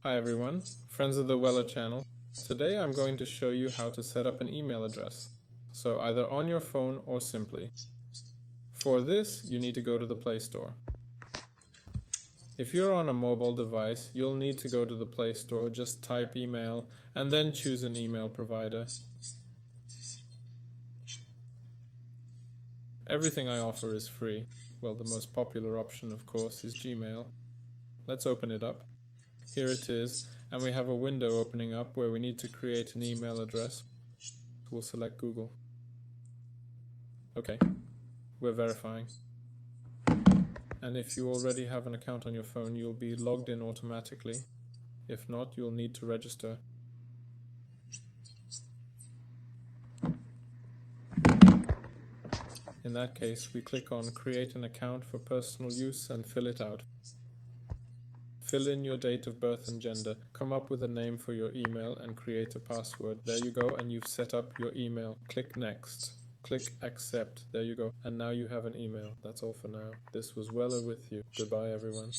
Hi everyone, friends of the Weller channel. Today I'm going to show you how to set up an email address, so either on your phone or simply. For this, you need to go to the Play Store. If you're on a mobile device, you'll need to go to the Play Store, just type email, and then choose an email provider. Everything I offer is free. Well, the most popular option, of course, is Gmail. Let's open it up. Here it is, and we have a window opening up where we need to create an email address. We'll select Google. Okay, we're verifying. And if you already have an account on your phone, you'll be logged in automatically. If not, you'll need to register. In that case, we click on Create an account for personal use and fill it out. Fill in your date of birth and gender, come up with a name for your email and create a password. There you go, and you've set up your email. Click Next. Click Accept. There you go. And now you have an email. That's all for now. This was Weller with you. Goodbye, everyone.